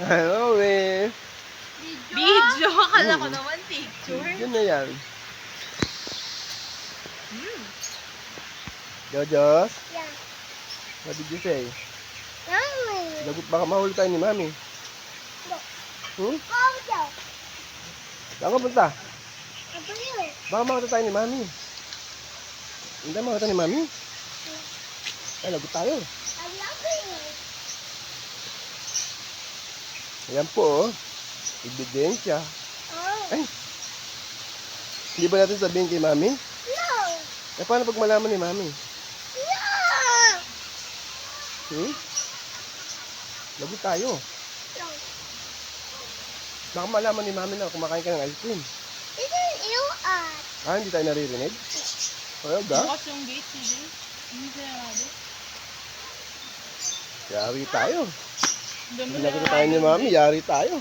Ano eh? Video! Akala ko naman picture. Yun na yan. Hmm. Jojo, Yeah. what did you say? Mommy. Lagot baka mahuli tayo ni Mami. Hmm? Go, go. Saan ka punta? Apa yun? Baka makita tayo ni Mami. Hindi makita ni Mami. Ay, lagot tayo. I love you. Ayan po, oh. Ebidensya. Oh. Ay! Hindi ba natin sabihin kay Mami? No. Eh, paano pag malaman ni Mami? No. Hmm? Lagot tayo. No. Baka malaman ni Mami na kumakain ka ng ice cream. Isn't you Ah, hindi tayo naririnig? Ayaw ga? Bukas yung gate, sige. Hindi sarado. Yari tayo. Doon mo Hindi nakita tayo ni Mami, yari tayo.